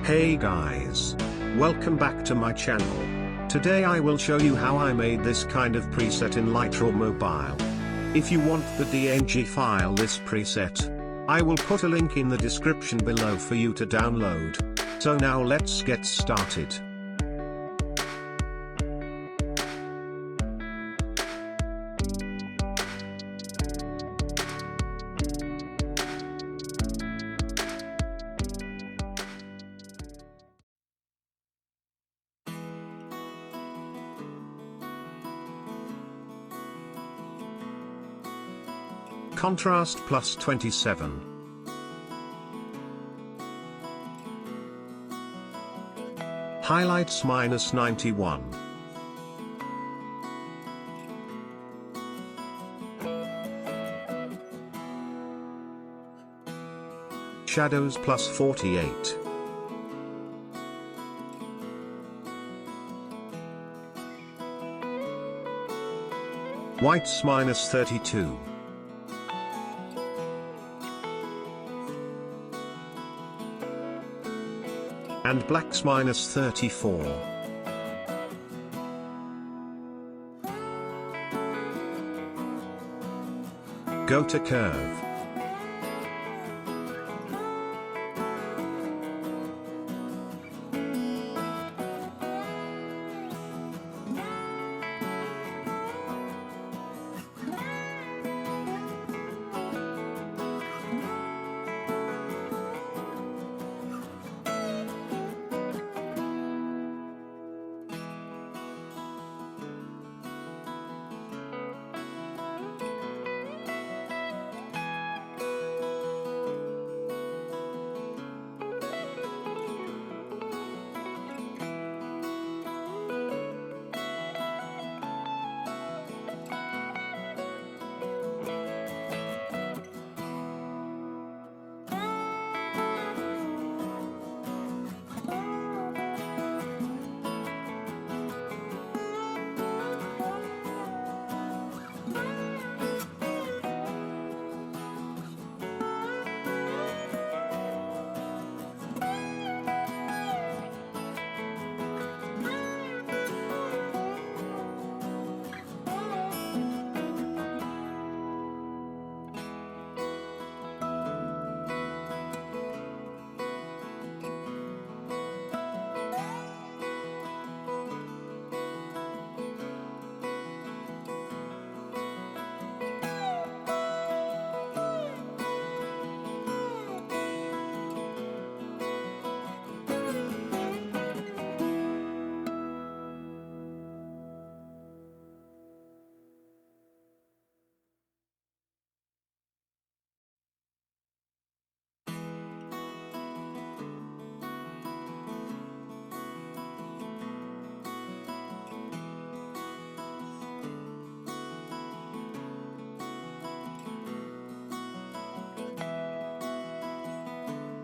Hey guys! Welcome back to my channel. Today I will show you how I made this kind of preset in Lightroom Mobile. If you want the DNG file this preset, I will put a link in the description below for you to download. So now let's get started. Contrast plus 27. Highlights minus 91. Shadows plus 48. Whites minus 32. And blacks minus 34. Go to curve.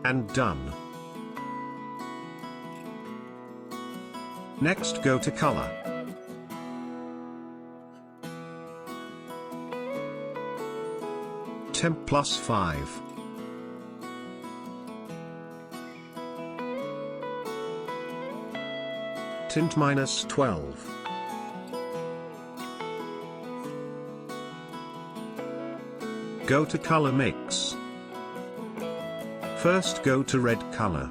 And done. Next go to color. Temp plus 5. Tint minus 12. Go to color mix. First go to red color.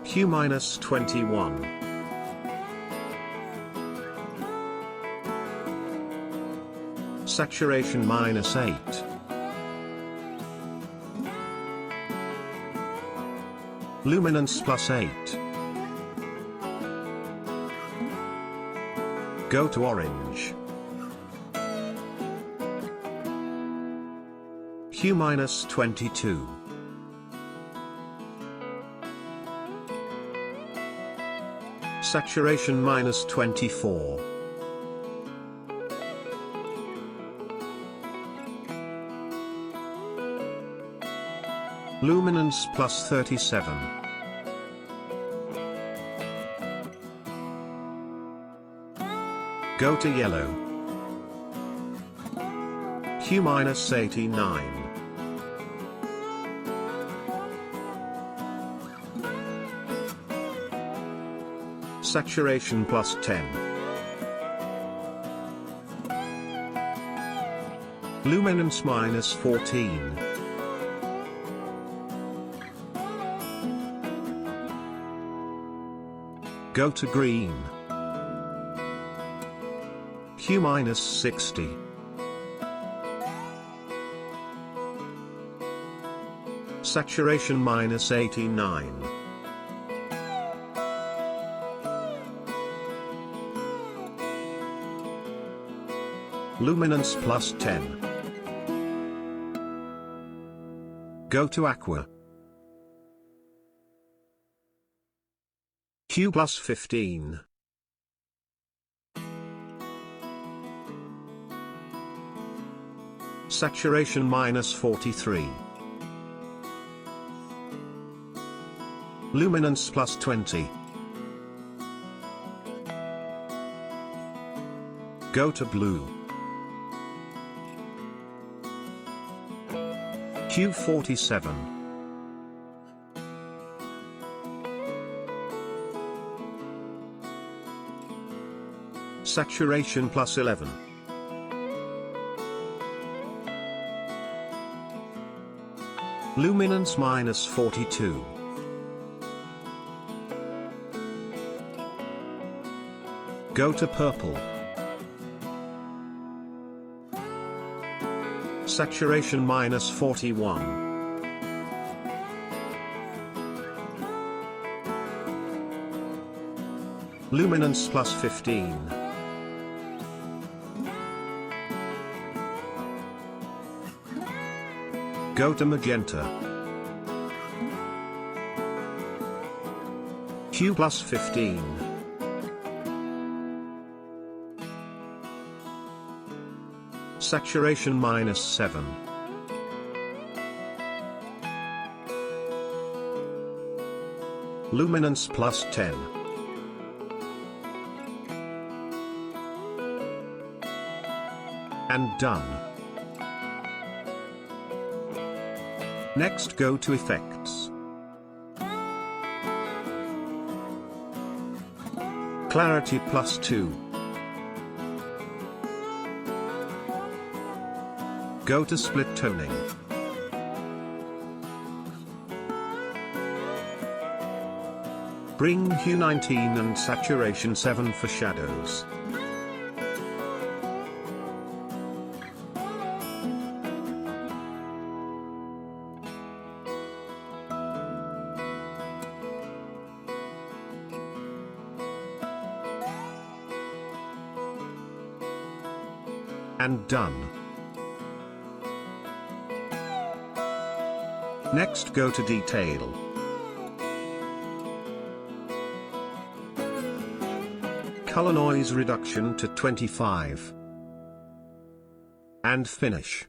Hue minus 21. Saturation minus 8. Luminance plus 8. Go to orange. Hue minus 22. Saturation minus 24. Luminance plus 37. Go to yellow. Hue minus 89. Saturation plus 10. Luminance minus 14. Go to green. Hue minus 60. Saturation minus 89. Luminance plus 10. Go to aqua. Hue plus 15. Saturation minus 43. Luminance plus 20. Go to blue. Hue 47. Saturation plus 11. Luminance minus 42. Go to purple. Saturation minus 41. Luminance plus 15. Go to magenta. Hue plus 15. Saturation minus 7. Luminance plus 10. And done. Next go to effects. Clarity plus 2. Go to split toning. Bring hue 19 and saturation 7 for shadows. And done. Next go to detail. Color noise reduction to 25. And finish.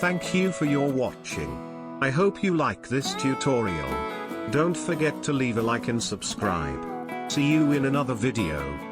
Thank you for your watching. I hope you like this tutorial. Don't forget to leave a like and subscribe. See you in another video.